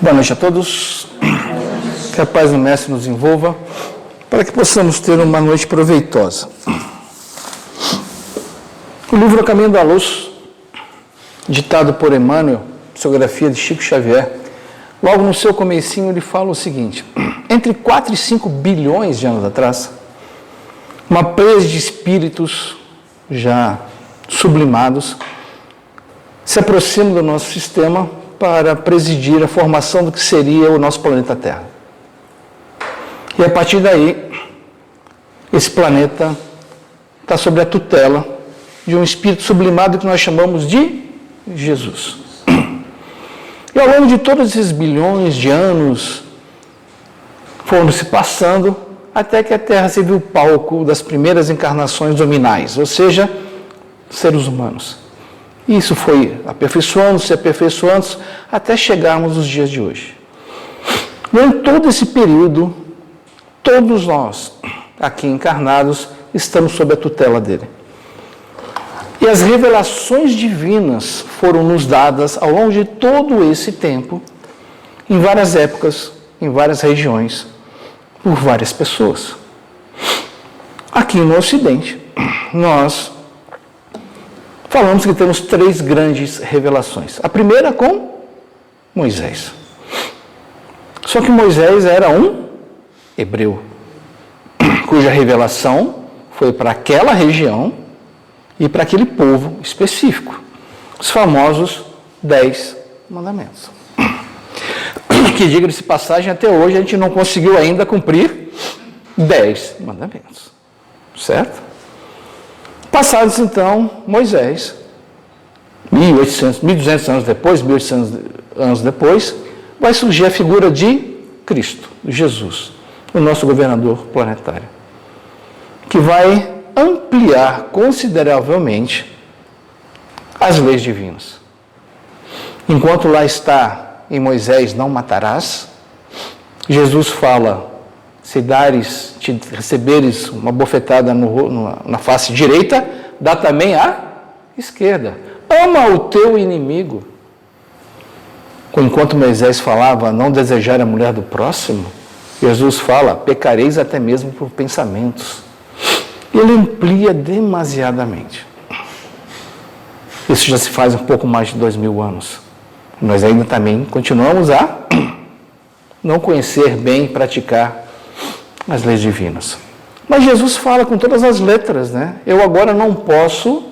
Boa noite a todos. Que a paz do Mestre nos envolva, para que possamos ter uma noite proveitosa. O livro A Caminho da Luz, ditado por Emmanuel, psicografia de Chico Xavier, logo no seu comecinho ele fala o seguinte: entre 4 e 5 bilhões de anos atrás, uma presa de espíritos já sublimados se aproxima do nosso sistema para presidir a formação do que seria o nosso planeta Terra. E a partir daí, esse planeta está sob a tutela de um espírito sublimado que nós chamamos de Jesus. E ao longo de todos esses bilhões de anos, foram se passando até que a Terra se viu palco das primeiras encarnações nominais, ou seja, seres humanos. E isso foi aperfeiçoando-se, até chegarmos aos dias de hoje. Durante todo esse período, todos nós, aqui encarnados, estamos sob a tutela dele. E as revelações divinas foram nos dadas ao longo de todo esse tempo, em várias épocas, em várias regiões, por várias pessoas. Aqui no Ocidente, nós falamos que temos 3 grandes revelações. A primeira com Moisés. Só que Moisés era um hebreu, cuja revelação foi para aquela região e para aquele povo específico. Os famosos 10 mandamentos. Que, diga-se de passagem, até hoje a gente não conseguiu ainda cumprir 10 mandamentos. Certo? Passados então, Moisés, 1.200 anos depois, 1.800 anos depois, vai surgir a figura de Cristo, Jesus, o nosso governador planetário, que vai ampliar consideravelmente as leis divinas. Enquanto lá está em Moisés, não matarás, Jesus fala: se te receberes uma bofetada na face direita, dá também a esquerda. Ama o teu inimigo. Enquanto Moisés falava não desejar a mulher do próximo, Jesus fala: pecareis até mesmo por pensamentos. Ele amplia demasiadamente. Isso já se faz um pouco mais de 2000 anos. Nós ainda também continuamos a não conhecer bem e praticar as leis divinas. Mas Jesus fala com todas as letras, né? Eu agora não posso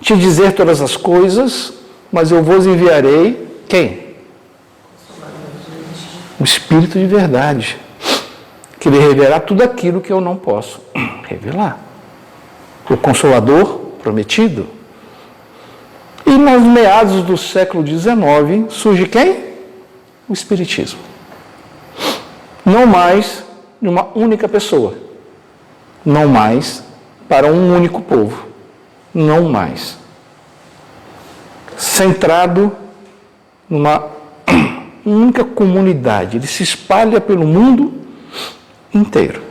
te dizer todas as coisas, mas eu vos enviarei quem? O Espírito de verdade, que lhe revelará tudo aquilo que eu não posso revelar. O Consolador prometido. E nos meados do século XIX surge quem? O Espiritismo. Não mais de uma única pessoa, não mais para um único povo, não mais centrado numa única comunidade. Ele se espalha pelo mundo inteiro.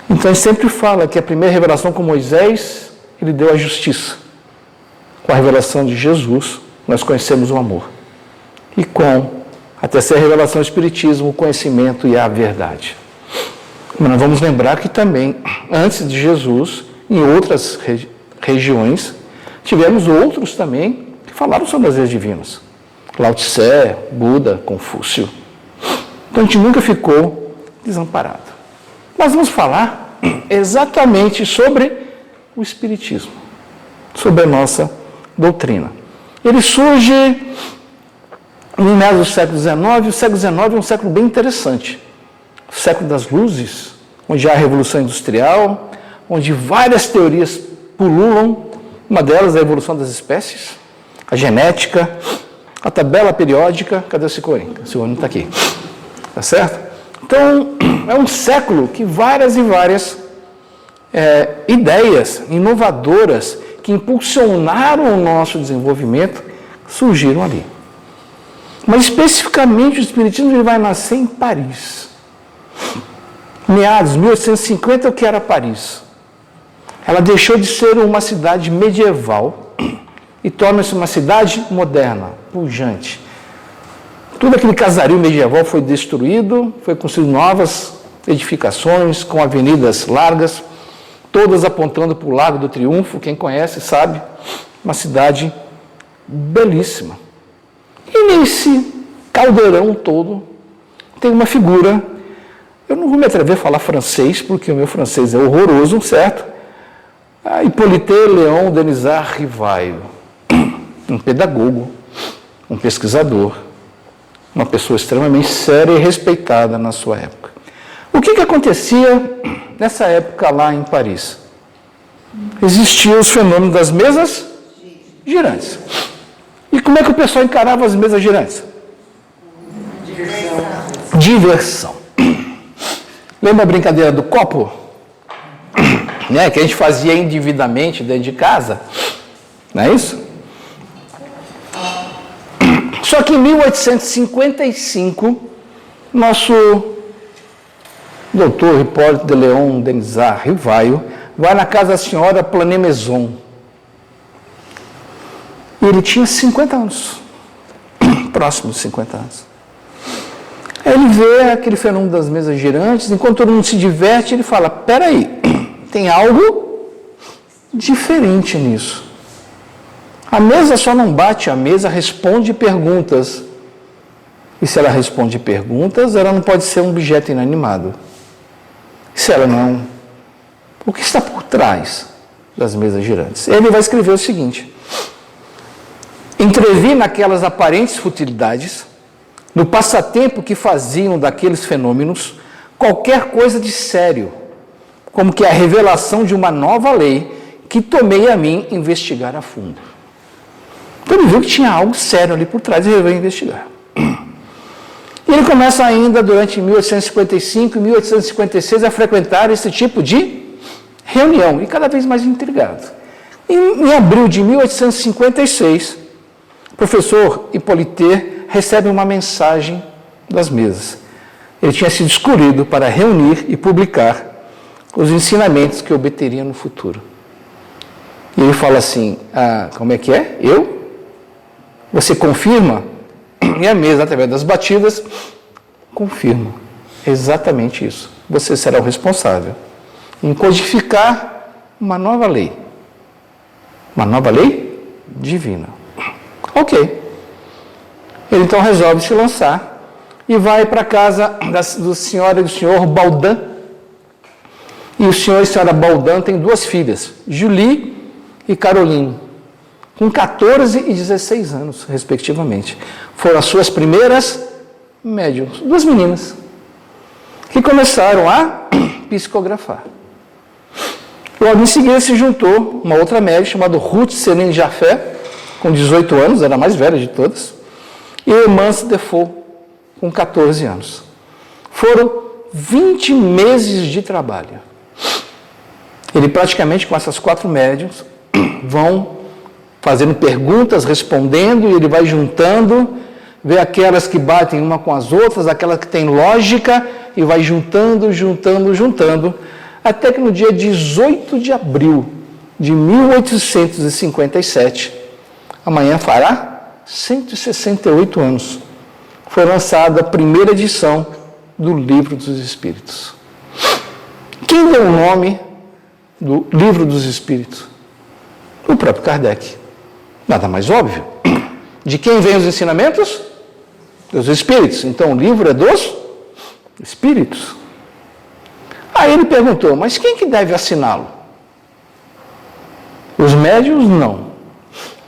Então ele sempre fala que a primeira revelação com Moisés, ele deu a justiça. Com a revelação de Jesus, nós conhecemos o amor. E com a terceira revelação do Espiritismo, o conhecimento e a verdade. Mas nós vamos lembrar que também, antes de Jesus, em outras regiões, tivemos outros também que falaram sobre as leis divinas. Lao Tse, Buda, Confúcio. Então a gente nunca ficou desamparado. Mas vamos falar exatamente sobre o Espiritismo, sobre a nossa doutrina. Ele surge no meados do século XIX. O século XIX é um século bem interessante. O século das luzes, onde há a Revolução Industrial, onde várias teorias pululam. Uma delas é a evolução das espécies, a genética, a tabela periódica. Cadê o Cicorim? O Cicorim está aqui. Tá certo? Então, é um século que várias e várias ideias inovadoras que impulsionaram o nosso desenvolvimento surgiram ali. Mas especificamente o Espiritismo ele vai nascer em Paris. Meados de 1850, o que era Paris? Ela deixou de ser uma cidade medieval e torna-se uma cidade moderna, pujante. Tudo aquele casario medieval foi destruído, foi construído novas edificações com avenidas largas, todas apontando para o Lago do Triunfo, quem conhece sabe, uma cidade belíssima. E nesse caldeirão todo tem uma figura, eu não vou me atrever a falar francês, porque o meu francês é horroroso, certo? Hippolyte Léon Denisard Rivaio, um pedagogo, um pesquisador, uma pessoa extremamente séria e respeitada na sua época. O que acontecia nessa época lá em Paris? Existiam os fenômenos das mesas girantes. E como é que o pessoal encarava as mesas girantes? Diversão. Lembra a brincadeira do copo? Né? Que a gente fazia indevidamente dentro de casa? Não é isso? Só que em 1855, nosso doutor Hippolyte de Léon Denisard Rivaio vai na casa da senhora Planet-Maison. E ele tinha 50 anos, próximo de 50 anos. Aí ele vê aquele fenômeno das mesas girantes, enquanto todo mundo se diverte, ele fala, peraí, tem algo diferente nisso. A mesa só não bate, a mesa responde perguntas. E se ela responde perguntas, ela não pode ser um objeto inanimado. Se ela não, o que está por trás das mesas girantes? Ele vai escrever o seguinte: entrevi naquelas aparentes futilidades, no passatempo que faziam daqueles fenômenos qualquer coisa de sério, como que a revelação de uma nova lei que tomei a mim investigar a fundo. Então ele viu que tinha algo sério ali por trás e resolveu investigar. E ele começa ainda, durante 1855 e 1856, a frequentar esse tipo de reunião, e cada vez mais intrigado. Em abril de 1856, o professor Hippolyte recebe uma mensagem das mesas. Ele tinha sido escolhido para reunir e publicar os ensinamentos que obteria no futuro. E ele fala assim, como é que é? Você confirma? E a mesa, através das batidas, confirma. Exatamente isso. Você será o responsável em codificar uma nova lei. Uma nova lei divina. Ok. Ele então resolve se lançar e vai para a casa do senhor e do senhor Baudin. E o senhor e a senhora Baudin têm duas filhas, Julie e Caroline, com 14 e 16 anos, respectivamente. Foram as suas primeiras médiums, duas meninas, que começaram a psicografar. Logo em seguida se juntou uma outra médium chamada Ruth Céline Jaffé, com 18 anos, era a mais velha de todas, e Eumance Defoe, com 14 anos. Foram 20 meses de trabalho. Ele praticamente, com essas 4 médiums, vão fazendo perguntas, respondendo, e ele vai juntando, vê aquelas que batem uma com as outras, aquelas que têm lógica, e vai juntando, até que no dia 18 de abril de 1857, amanhã fará 168 anos, foi lançada a primeira edição do Livro dos Espíritos. Quem deu o nome do Livro dos Espíritos? O próprio Kardec. Nada mais óbvio. De quem vêm os ensinamentos? Dos Espíritos. Então o livro é dos Espíritos. Aí ele perguntou, mas quem que deve assiná-lo? Os médiuns não.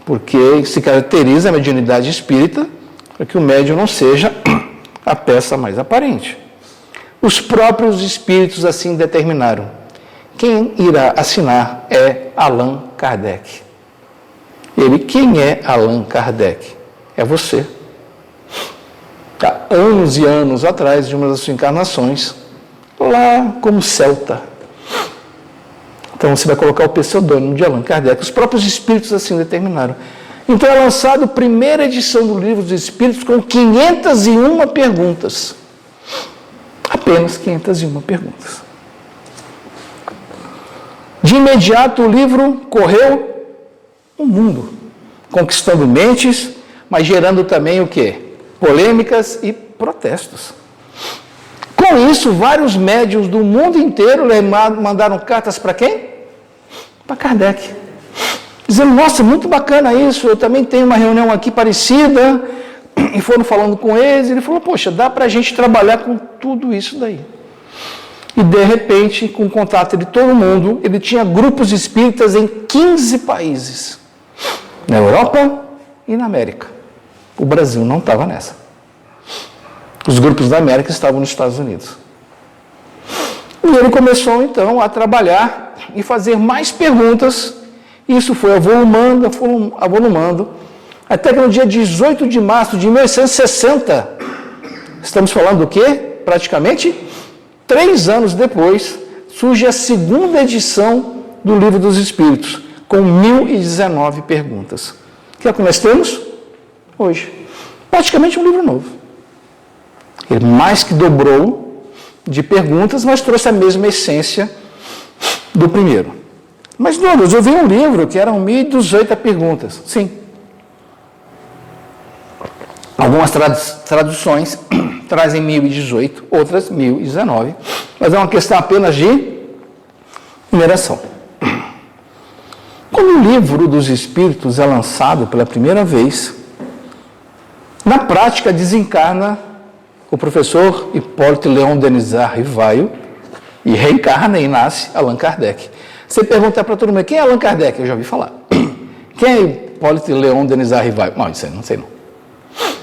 Porque se caracteriza a mediunidade espírita para que o médium não seja a peça mais aparente. Os próprios espíritos assim determinaram. Quem irá assinar é Allan Kardec. Quem é Allan Kardec? É você. Há anos e anos atrás, de uma das suas encarnações, lá como celta. Então você vai colocar o pseudônimo de Allan Kardec. Os próprios espíritos assim determinaram. Então é lançado a primeira edição do Livro dos Espíritos com 501 perguntas. Apenas 501 perguntas. De imediato o livro correu o mundo, conquistando mentes, mas gerando também o quê? polêmicas e protestos. Com isso, vários médiuns do mundo inteiro mandaram cartas para quem? Para Kardec. Dizendo, nossa, muito bacana isso, eu também tenho uma reunião aqui parecida, e foram falando com eles, e ele falou, poxa, dá para a gente trabalhar com tudo isso daí. E de repente, com o contato de todo mundo, ele tinha grupos espíritas em 15 países, na Europa e na América. O Brasil não estava nessa. Os grupos da América estavam nos Estados Unidos. E ele começou, então, a trabalhar e fazer mais perguntas. Isso foi avolumando, até que no dia 18 de março de 1860, estamos falando do quê? Praticamente 3 anos depois, surge a segunda edição do Livro dos Espíritos, com 1019 perguntas. Que é o que nós temos hoje. Praticamente um livro novo. Ele mais que dobrou de perguntas, mas trouxe a mesma essência do primeiro. Mas, Douglas, eu vi um livro que eram 1.018 perguntas. Sim. Algumas traduções trazem 1.018, outras 1.019, mas é uma questão apenas de numeração. Quando o Livro dos Espíritos é lançado pela primeira vez, na prática desencarna o professor Hipólito Leon Denizar Rivaio e reencarna e nasce Allan Kardec. Você pergunta para todo mundo, quem é Allan Kardec? Eu já ouvi falar. Quem é Hipólito Leon Denizar Rivaio? Não, isso aí não sei não.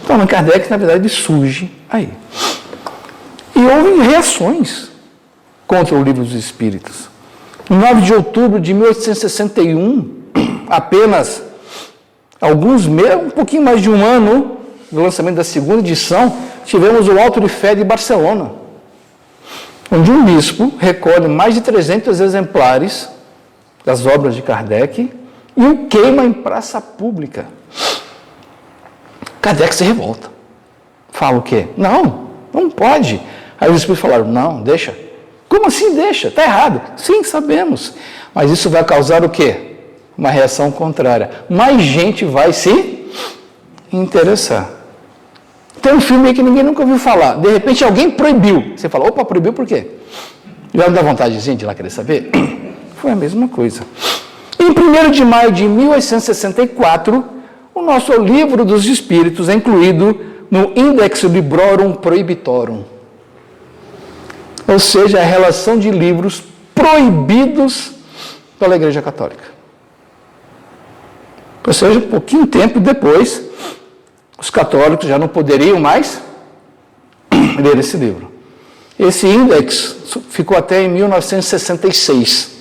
Então, Allan Kardec, na verdade, surge aí. E houve reações contra o Livro dos Espíritos. Em 9 de outubro de 1861, apenas alguns meses, um pouquinho mais de um ano do lançamento da segunda edição, tivemos o Auto de Fé de Barcelona, onde um bispo recolhe mais de 300 exemplares das obras de Kardec e o queima em praça pública. Kardec se revolta. Fala o quê? Não pode. Aí os espíritos falaram, não, deixa. Como assim deixa? Está errado. Sim, sabemos. Mas isso vai causar o quê? Uma reação contrária. Mais gente vai se interessar. Tem um filme aí que ninguém nunca ouviu falar. De repente alguém proibiu. Você fala, opa, proibiu por quê? Já não dá vontade de ir lá querer saber? Foi a mesma coisa. Em 1º de maio de 1864, o nosso Livro dos Espíritos é incluído no Index Librorum Prohibitorum. Ou seja, a relação de livros proibidos pela Igreja Católica. Ou seja, um pouquinho tempo depois, os católicos já não poderiam mais ler esse livro. Esse índex ficou até em 1966.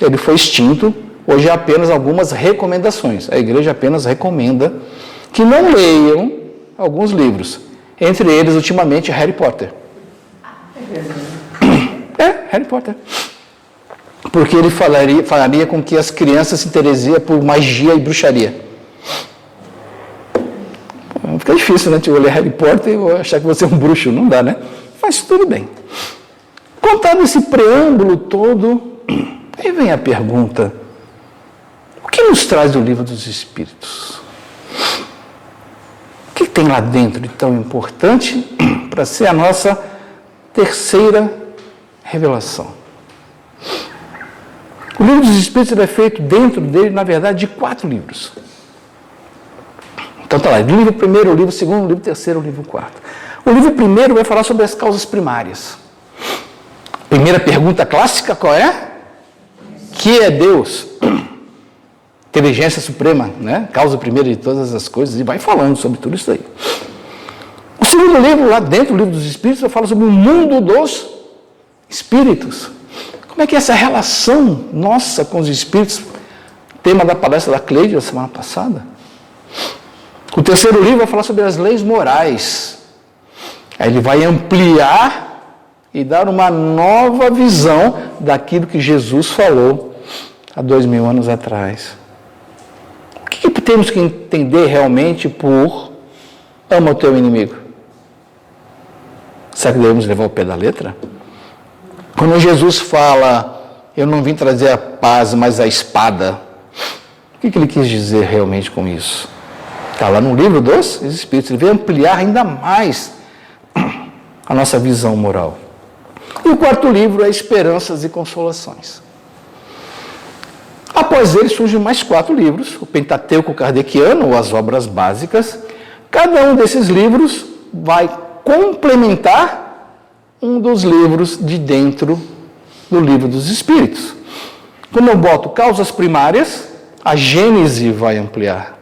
Ele foi extinto, hoje há apenas algumas recomendações. A igreja apenas recomenda que não leiam alguns livros. Entre eles, ultimamente, Harry Potter. Harry Potter. Porque ele faria com que as crianças se interessem por magia e bruxaria. Fica difícil, né? Eu ler Harry Potter e achar que você é um bruxo. Não dá, né? Mas tudo bem. Contado esse preâmbulo todo, aí vem a pergunta: o que nos traz o Livro dos Espíritos? O que tem lá dentro de tão importante para ser a nossa terceira revelação? O Livro dos Espíritos é feito dentro dele, na verdade, de 4 livros. Então está lá, livro primeiro, livro segundo, livro terceiro, livro quarto. O livro primeiro vai falar sobre as causas primárias. Primeira pergunta clássica, qual é? Que é Deus? Inteligência suprema, né? Causa primeira de todas as coisas, e vai falando sobre tudo isso aí. O segundo livro, lá dentro do Livro dos Espíritos, vai falar sobre o mundo dos espíritos. Como é que é essa relação nossa com os espíritos? Tema da palestra da Cleide, da semana passada. O terceiro livro vai falar sobre as leis morais. Aí ele vai ampliar e dar uma nova visão daquilo que Jesus falou há 2000 anos atrás. O que temos que entender realmente por ama o teu inimigo? Será que devemos levar o pé da letra? Quando Jesus fala, eu não vim trazer a paz, mas a espada, o que ele quis dizer realmente com isso? Está lá no livro dos Espíritos. Ele veio ampliar ainda mais a nossa visão moral. E o quarto livro é Esperanças e Consolações. Após ele surgem mais 4 livros, o Pentateuco Kardeciano, ou as Obras Básicas. Cada um desses livros vai complementar um dos livros de dentro do Livro dos Espíritos. Quando eu boto causas primárias, a Gênese vai ampliar.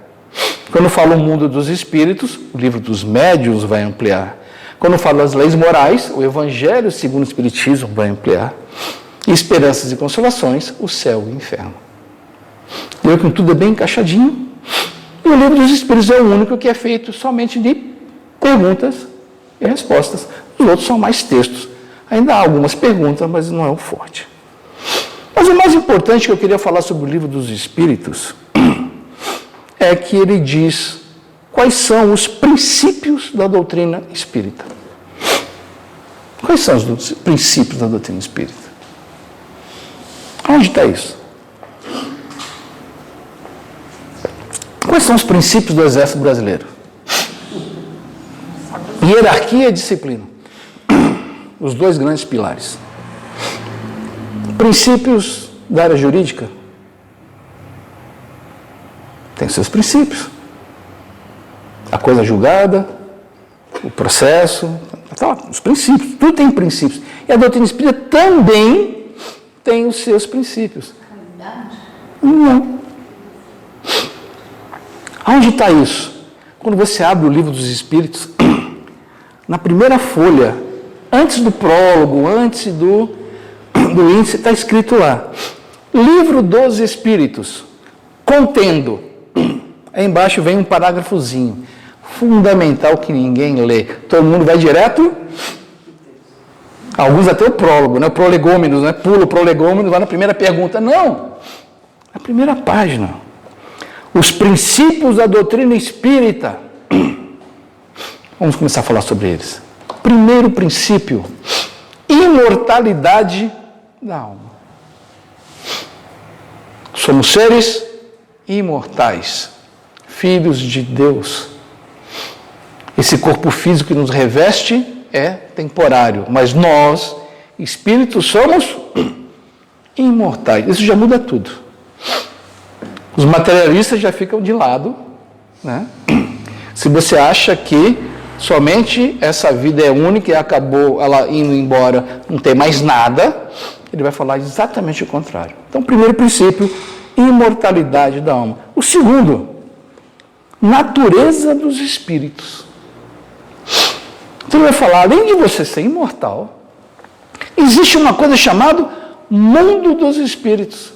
Quando eu falo o Mundo dos Espíritos, o Livro dos Médiuns vai ampliar. Quando eu falo as leis morais, o Evangelho segundo o Espiritismo vai ampliar. E Esperanças e Consolações, o Céu e o Inferno. Viu que tudo é bem encaixadinho. E o Livro dos Espíritos é o único que é feito somente de perguntas e respostas. Os outros são mais textos. Ainda há algumas perguntas, mas não é o forte. Mas o mais importante que eu queria falar sobre o Livro dos Espíritos é que ele diz quais são os princípios da doutrina espírita. Quais são os princípios da doutrina espírita? Onde está isso? Quais são os princípios do Exército Brasileiro? Hierarquia e disciplina. Os 2 grandes pilares. Princípios da área jurídica. Tem seus princípios. A coisa julgada, o processo, os princípios. Tudo tem princípios. E a doutrina espírita também tem os seus princípios. Não. Onde está isso? Quando você abre o Livro dos Espíritos, na primeira folha, antes do prólogo, antes do índice, está escrito lá: Livro dos Espíritos, contendo. Aí embaixo vem um parágrafozinho, fundamental que ninguém lê. Todo mundo vai direto, alguns até o prólogo, né? O prolegômenos, né? Pula o prolegômenos, vai na primeira pergunta. Não, na primeira página. Os princípios da doutrina espírita. Vamos começar a falar sobre eles. Primeiro princípio, imortalidade da alma. Somos seres imortais, filhos de Deus. Esse corpo físico que nos reveste é temporário, mas nós, espíritos, somos imortais. Isso já muda tudo. Os materialistas já ficam de lado, né? Se você acha que somente essa vida é única e acabou ela indo embora, não tem mais nada, ele vai falar exatamente o contrário. Então, primeiro princípio, imortalidade da alma. O segundo, natureza dos espíritos. Então, ele vai falar, além de você ser imortal, existe uma coisa chamada mundo dos espíritos.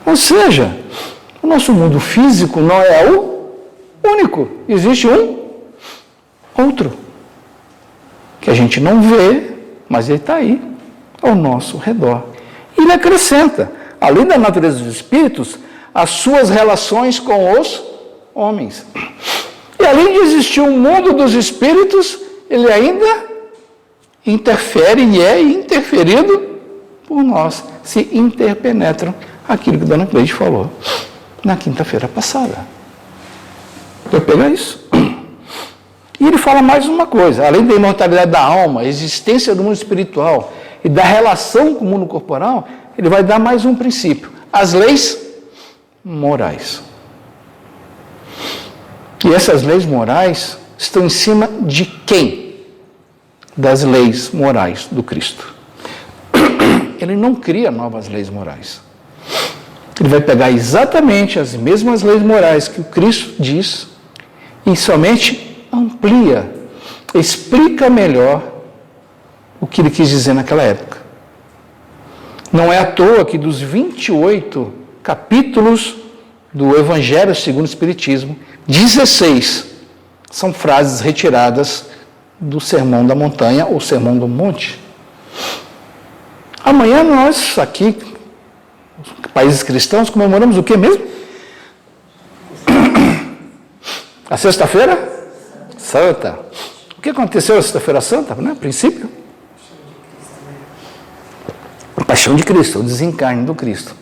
Ou seja, o nosso mundo físico não é o único. Existe um outro, que a gente não vê, mas ele está aí, ao nosso redor. E ele acrescenta, além da natureza dos espíritos, as suas relações com os homens. E além de existir um mundo dos espíritos, ele ainda interfere e é interferido por nós, se interpenetram. Aquilo que a dona Cleide falou na quinta-feira passada. Vai pegar isso. E ele fala mais uma coisa, além da imortalidade da alma, a existência do mundo espiritual e da relação com o mundo corporal, ele vai dar mais um princípio, as leis morais. E essas leis morais estão em cima de quem? Das leis morais do Cristo. Ele não cria novas leis morais. Ele vai pegar exatamente as mesmas leis morais que o Cristo diz e somente amplia, explica melhor o que ele quis dizer naquela época. Não é à toa que dos 28 capítulos do Evangelho segundo o Espiritismo, 16 são frases retiradas do Sermão da Montanha ou Sermão do Monte. Amanhã nós aqui, países cristãos, comemoramos o que mesmo? A sexta-feira santa. O que aconteceu na sexta-feira santa, né? A princípio? A paixão de Cristo, o desencarne do Cristo.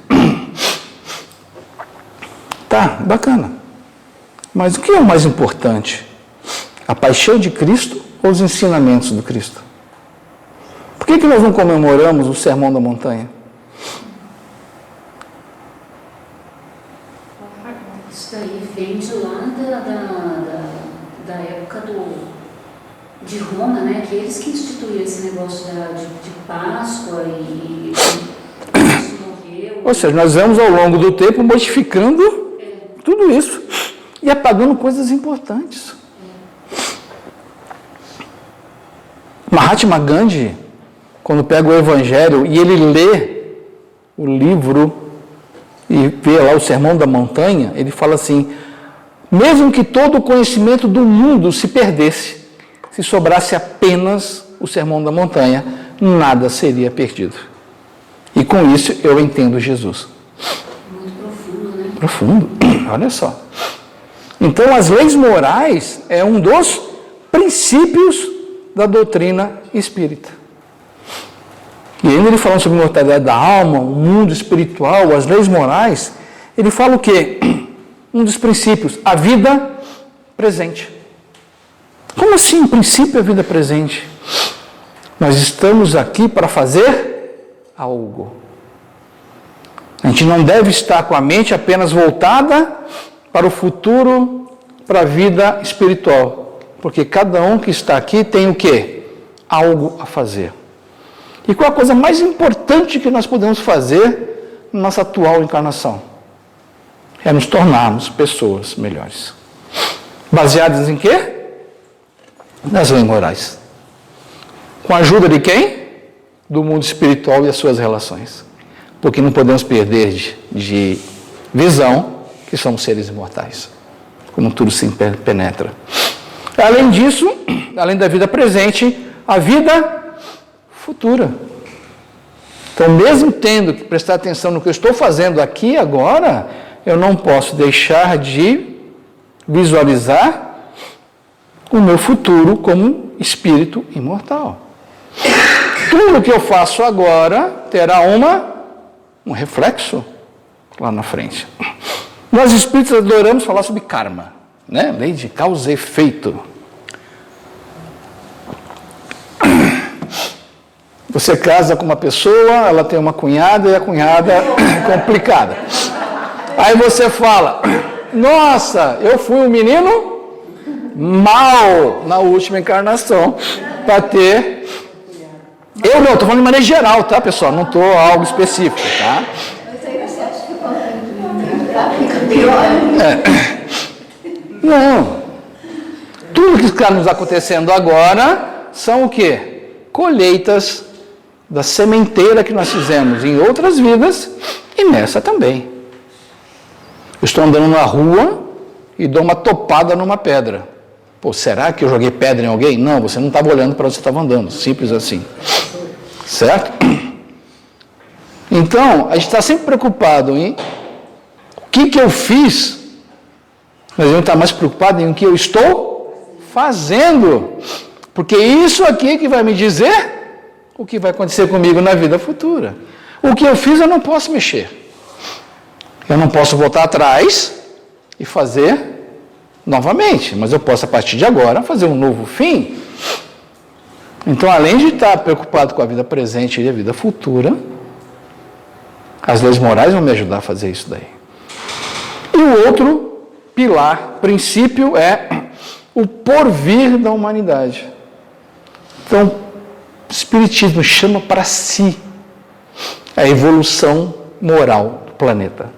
Tá, bacana. Mas o que é o mais importante? A paixão de Cristo ou os ensinamentos do Cristo? Por que nós não comemoramos o Sermão da Montanha? Isso daí vem de lá da época de Roma, né? Que eles que instituíram esse negócio de Páscoa e Jesus morreu. Ou seja, nós vamos ao longo do tempo modificando tudo isso e apagando coisas importantes. Mahatma Gandhi, quando pega o Evangelho e ele lê o livro e vê lá o Sermão da Montanha, ele fala assim: mesmo que todo o conhecimento do mundo se perdesse, se sobrasse apenas o Sermão da Montanha, nada seria perdido. E com isso eu entendo Jesus. Muito profundo, né? Profundo, olha só. Então as leis morais é um dos princípios da doutrina espírita. E ainda ele falando sobre a imortalidade da alma, o mundo espiritual, as leis morais, ele fala o quê? Um dos princípios, a vida presente. Como assim, o princípio é a vida presente? Nós estamos aqui para fazer algo. A gente não deve estar com a mente apenas voltada para o futuro, para a vida espiritual. Porque cada um que está aqui tem o quê? Algo a fazer. E qual a coisa mais importante que nós podemos fazer na nossa atual encarnação? É nos tornarmos pessoas melhores. Baseadas em quê? Nas leis morais. Com a ajuda de quem? Do mundo espiritual e as suas relações. Porque não podemos perder de visão que somos seres imortais. Como tudo se penetra. Além disso, além da vida presente, a vida futura. Então, mesmo tendo que prestar atenção no que eu estou fazendo aqui agora, eu não posso deixar de visualizar o meu futuro como espírito imortal. Tudo que eu faço agora terá um reflexo lá na frente. Nós espíritos adoramos falar sobre karma, né? Lei de causa e efeito. Você casa com uma pessoa, ela tem uma cunhada e a cunhada é complicada. Aí você fala: nossa, eu fui um menino mal na última encarnação para ter... Eu não, estou falando de maneira geral, tá, pessoal? Não estou algo específico, tá? Mas aí você acha que fica pior? Não. Tudo que está nos acontecendo agora são o quê? Colheitas da sementeira que nós fizemos em outras vidas e nessa também. Eu estou andando na rua e dou uma topada numa pedra. Pô, será que eu joguei pedra em alguém? Não, você não estava olhando para onde você estava andando. Simples assim. Certo? Então, a gente está sempre preocupado em o que eu fiz, mas eu não estou mais preocupado em o que eu estou fazendo. Porque isso aqui que vai me dizer o que vai acontecer comigo na vida futura. O que eu fiz eu não posso mexer. Eu não posso voltar atrás e fazer novamente, mas eu posso, a partir de agora, fazer um novo fim. Então, além de estar preocupado com a vida presente e a vida futura, as leis morais vão me ajudar a fazer isso daí. E o outro pilar, princípio, é o porvir da humanidade. Então, o Espiritismo chama para si a evolução moral do planeta.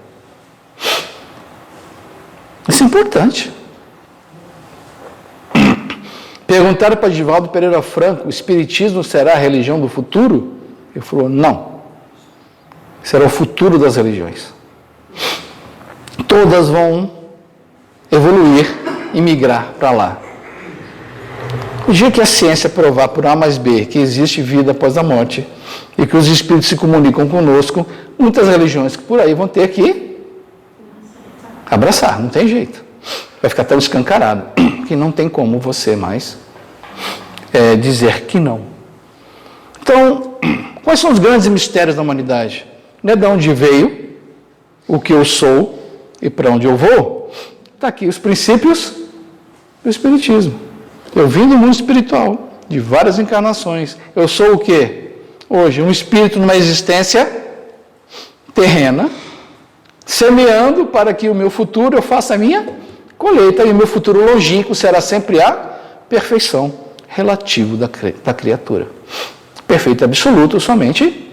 Isso é importante. Perguntaram para Divaldo Pereira Franco: o Espiritismo será a religião do futuro? Ele falou: não. Será o futuro das religiões. Todas vão evoluir e migrar para lá. O dia que a ciência provar por A mais B que existe vida após a morte e que os espíritos se comunicam conosco, muitas religiões que por aí vão ter que abraçar, não tem jeito. Vai ficar tão escancarado que não tem como você mais dizer que não. Então, quais são os grandes mistérios da humanidade? Não é de onde veio, o que eu sou e para onde eu vou. está aqui os princípios do Espiritismo. Eu vim do mundo espiritual, de várias encarnações. Eu sou o quê? Hoje, um espírito numa existência terrena, semeando para que o meu futuro eu faça a minha colheita, e o meu futuro longínquo será sempre a perfeição relativa da criatura. Perfeito absoluto somente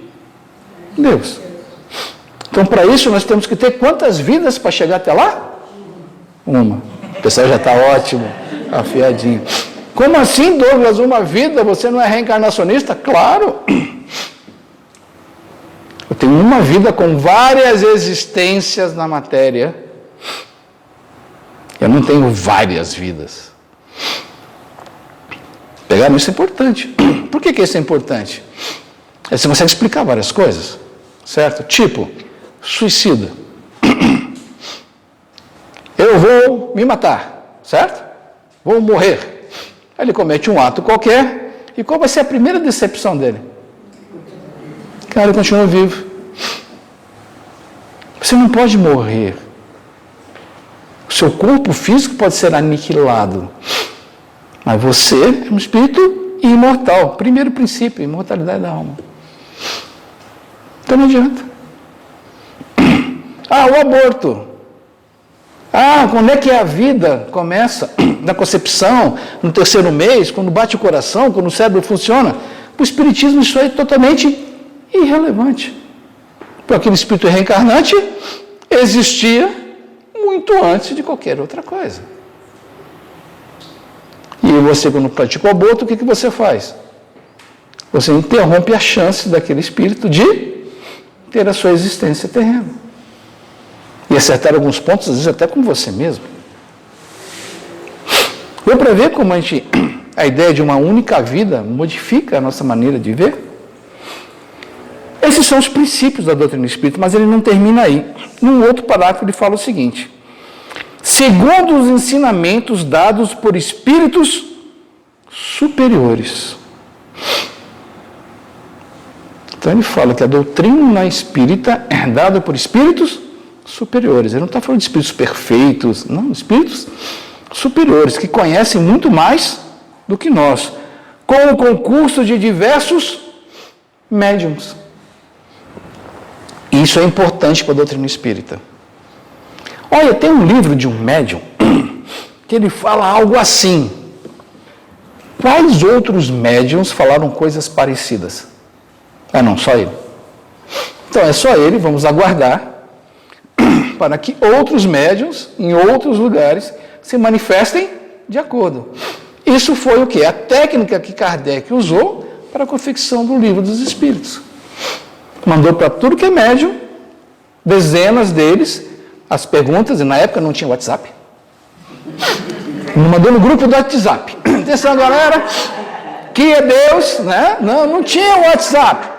Deus. Então, para isso, nós temos que ter quantas vidas para chegar até lá? Uma. O pessoal já está ótimo, afiadinho. Como assim, Douglas, uma vida? Você não é reencarnacionista? Claro! Eu tenho uma vida com várias existências na matéria. Eu não tenho várias vidas. Pegaram? Isso é importante. Por que isso é importante? Você consegue explicar várias coisas, certo? Tipo, suicida. Eu vou me matar, certo? Vou morrer. Aí ele comete um ato qualquer, e qual vai ser a primeira decepção dele? Cara, ele continua vivo. Você não pode morrer. O seu corpo físico pode ser aniquilado, mas você é um espírito imortal. Primeiro princípio, imortalidade da alma. Então não adianta. O aborto. Quando é que a vida começa? Na concepção, no terceiro mês, quando bate o coração, quando o cérebro funciona. Para o Espiritismo isso é totalmente irrelevante. Para aquele espírito reencarnante, existia muito antes de qualquer outra coisa. E você, quando pratica o aborto, o que você faz? Você interrompe a chance daquele espírito de ter a sua existência terrena. E acertar alguns pontos, às vezes até com você mesmo. Deu para ver como a ideia de uma única vida modifica a nossa maneira de ver? Esses são os princípios da doutrina espírita, mas ele não termina aí. Num outro parágrafo ele fala o seguinte: segundo os ensinamentos dados por espíritos superiores. Então ele fala que a doutrina espírita é dada por espíritos superiores. Ele não está falando de espíritos perfeitos, não, espíritos superiores, que conhecem muito mais do que nós, com o concurso de diversos médiuns. E isso é importante para a doutrina espírita. Olha, tem um livro de um médium que ele fala algo assim. Quais outros médiuns falaram coisas parecidas? Não, só ele. Então é só ele, vamos aguardar para que outros médiuns, em outros lugares, se manifestem de acordo. Isso foi o quê? A técnica que Kardec usou para a confecção do Livro dos Espíritos. Mandou para tudo que é médium, dezenas deles, as perguntas, e na época não tinha WhatsApp. Mandou no grupo do WhatsApp. Atenção, galera, que é Deus, né? Não tinha WhatsApp.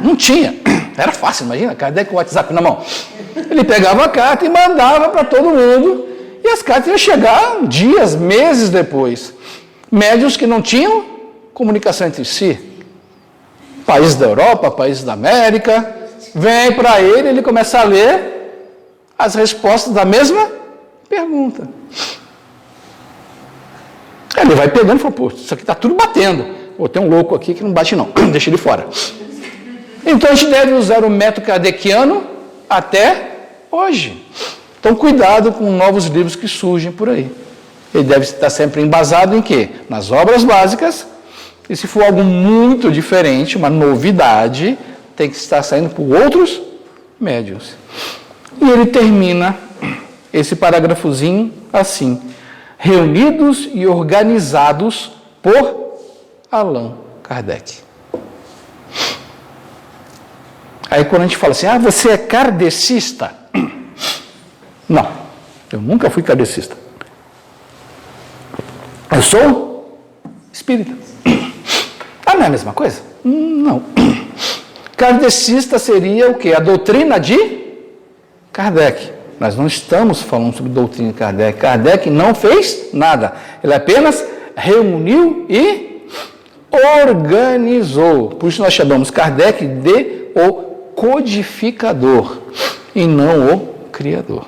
Não tinha. Era fácil, imagina, Kardec com o WhatsApp na mão. Ele pegava a carta e mandava para todo mundo, e as cartas iam chegar dias, meses depois. Médiuns que não tinham comunicação entre si. Países da Europa, países da América, vem para ele começa a ler as respostas da mesma pergunta. Ele vai pegando e fala, pô, isso aqui está tudo batendo. Tem um louco aqui que não bate não, deixa ele fora. Então a gente deve usar o método kardeciano até hoje. Então cuidado com novos livros que surgem por aí. Ele deve estar sempre embasado em quê? Nas obras básicas. E se for algo muito diferente, uma novidade, tem que estar saindo por outros médiuns. E ele termina esse parágrafozinho assim: reunidos e organizados por Allan Kardec. Aí quando a gente fala assim, você é kardecista? Não, eu nunca fui kardecista. Eu sou espírita. Não é a mesma coisa? Não. Kardecista seria o quê? A doutrina de Kardec. Nós não estamos falando sobre doutrina de Kardec. Kardec não fez nada. Ele apenas reuniu e organizou. Por isso nós chamamos Kardec de o codificador e não o criador.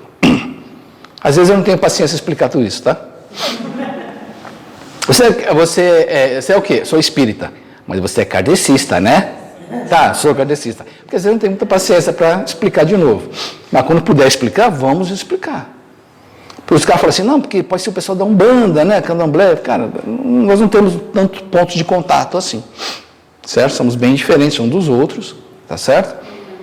Às vezes eu não tenho paciência de explicar tudo isso, tá? Você é o quê? Sou espírita. Mas você é kardecista, né? Tá, sou kardecista. Porque às vezes eu não tenho muita paciência para explicar de novo. Mas quando puder explicar, vamos explicar. Por os caras falam assim, não, porque pode ser o pessoal da Umbanda, né? Candomblé. Cara, nós não temos tantos pontos de contato assim. Certo? Somos bem diferentes uns dos outros. Tá certo?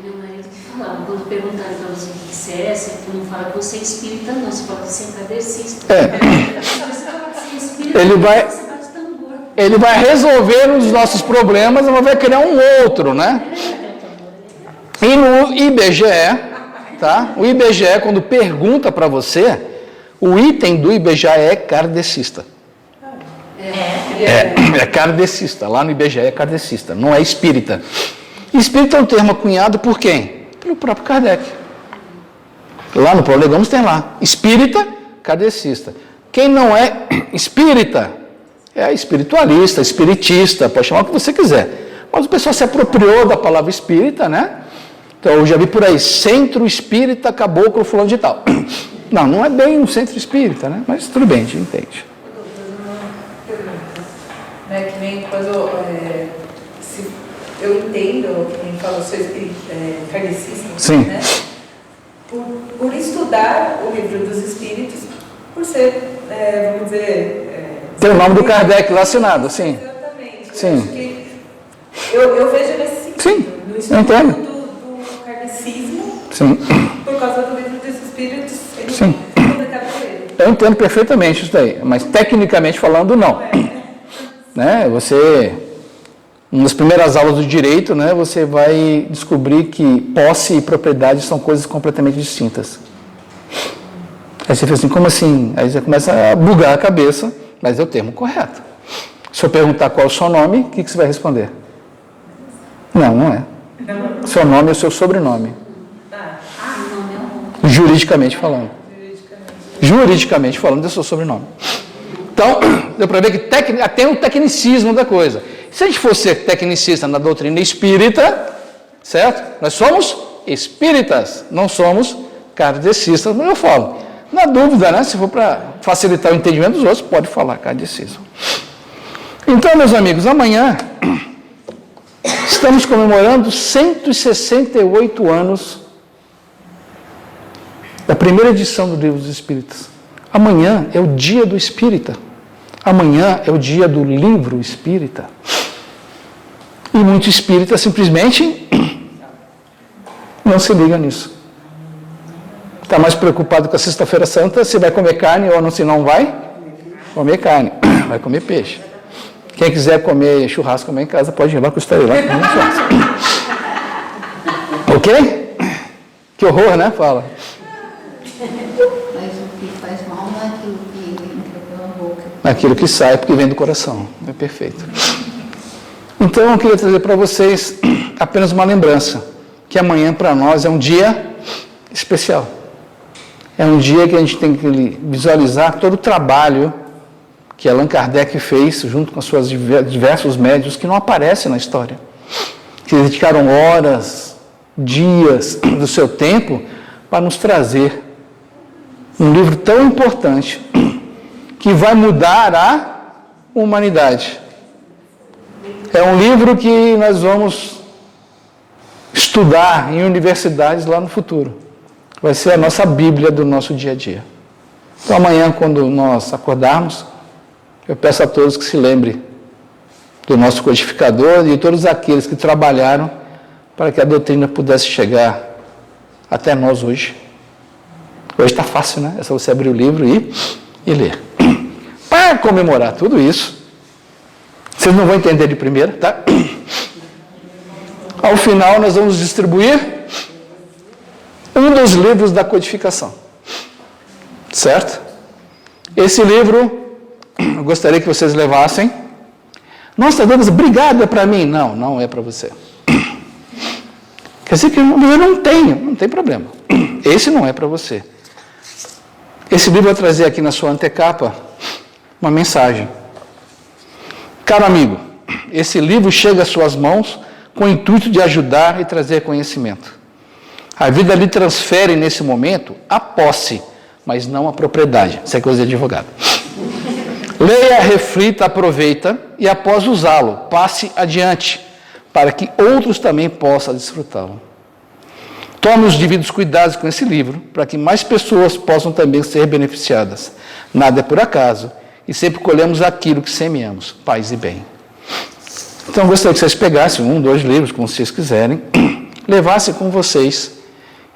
Meu marido que falava, quando perguntaram para você o que você é, você não fala que você é espírita, não. Você fala que você é kardecista. É. Se você fala que você é espírita, Ele vai... você bate tambor. Ele vai resolver os nossos problemas, mas vai criar um outro, né? E no IBGE, tá? O IBGE, quando pergunta para você, o item do IBGE é kardecista. É kardecista. Lá no IBGE é kardecista, não é espírita. Espírita é um termo cunhado por quem? Pelo próprio Kardec. Lá no Prolegômenos tem lá. Espírita, kardecista. Quem não é espírita é espiritualista, espiritista, pode chamar o que você quiser. Mas o pessoal se apropriou da palavra espírita, né? Então eu já vi por aí, centro espírita, caboclo, fulano de tal. Não, não é bem um centro espírita, né? Mas tudo bem, a gente entende. Né, que nem quando eu entendo, que nem falou, sou kardecista, Sim. né? Por estudar o livro dos espíritos, por ser, vamos dizer... Tem o nome do Kardec lá assinado, sim. Exatamente. Sim. Eu vejo nesse sentido. Sim, No eu estudo entendo. do kardecismo, Sim. por causa do livro dos espíritos, ele Sim. publicado por ele. Eu entendo perfeitamente isso daí, mas tecnicamente falando, não. Né? Você, nas primeiras aulas do direito, né, você vai descobrir que posse e propriedade são coisas completamente distintas. Aí você fala assim, como assim? Aí você começa a bugar a cabeça, mas é o termo correto. Se eu perguntar qual é o seu nome, o que você vai responder? Não, não é. Seu nome é o seu sobrenome. Juridicamente falando. Juridicamente falando, é o seu sobrenome. Então, deu para ver que tem um tecnicismo da coisa. Se a gente fosse tecnicista na doutrina espírita, certo? Nós somos espíritas, não somos kardecistas, mas eu falo. Na dúvida, né? Se for para facilitar o entendimento dos outros, pode falar kardecismo. Então, meus amigos, amanhã estamos comemorando 168 anos da primeira edição do Livro dos Espíritas. Amanhã é o dia do espírita. Amanhã é o dia do livro espírita. E muito espírita simplesmente não se liga nisso. Está mais preocupado com a Sexta-feira Santa, se vai comer carne ou não, se não vai comer carne, vai comer peixe. Quem quiser comer churrasco amanhã em casa, pode ir lá que eu estarei lá comendo churrasco. Ok? Que horror, né? Fala. Mas o que faz mal não é aquilo que entra pela boca. Aquilo que sai porque vem do coração. É perfeito. Então, eu queria trazer para vocês apenas uma lembrança, que amanhã para nós é um dia especial. É um dia que a gente tem que visualizar todo o trabalho que Allan Kardec fez junto com seus diversos médiuns que não aparecem na história. Que dedicaram horas, dias do seu tempo para nos trazer um livro tão importante que vai mudar a humanidade. É um livro que nós vamos estudar em universidades lá no futuro. Vai ser a nossa Bíblia do nosso dia a dia. Então amanhã, quando nós acordarmos, eu peço a todos que se lembrem do nosso codificador e de todos aqueles que trabalharam para que a doutrina pudesse chegar até nós hoje. Hoje está fácil, né? É só você abrir o livro e ler. Para comemorar tudo isso, vocês não vão entender de primeira, tá? Ao final, nós vamos distribuir um dos livros da codificação. Certo? Esse livro, eu gostaria que vocês levassem. Nossa, Douglas, obrigado, é para mim. Não, não é para você. Quer dizer que eu não tenho, não tem problema. Esse não é para você. Esse livro vai trazer aqui na sua antecapa uma mensagem. Caro amigo, esse livro chega às suas mãos com o intuito de ajudar e trazer conhecimento. A vida lhe transfere nesse momento a posse, mas não a propriedade. Isso é coisa de advogado. Leia, reflita, aproveita e após usá-lo, passe adiante, para que outros também possam desfrutá-lo. Tome os devidos cuidados com esse livro, para que mais pessoas possam também ser beneficiadas. Nada é por acaso, e sempre colhemos aquilo que semeamos, paz e bem. Então, eu gostaria que vocês pegassem 1, 2 livros, como vocês quiserem, levassem com vocês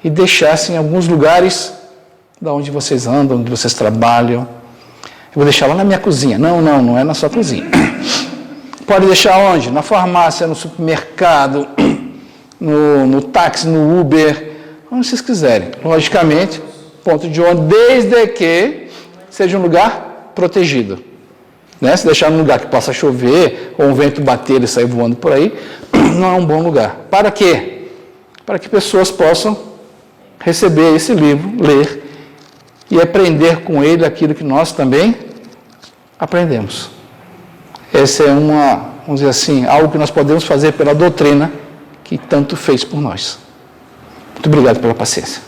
e deixassem em alguns lugares da onde vocês andam, onde vocês trabalham. Eu vou deixar lá na minha cozinha. Não é na sua cozinha. Pode deixar onde? Na farmácia, no supermercado, no táxi, no Uber, onde vocês quiserem. Logicamente, ponto de ônibus, desde que seja um lugar protegido. Né? Se deixar num lugar que possa chover, ou um vento bater e sair voando por aí, não é um bom lugar. Para quê? Para que pessoas possam receber esse livro, ler, e aprender com ele aquilo que nós também aprendemos. Essa é vamos dizer assim, algo que nós podemos fazer pela doutrina que tanto fez por nós. Muito obrigado pela paciência.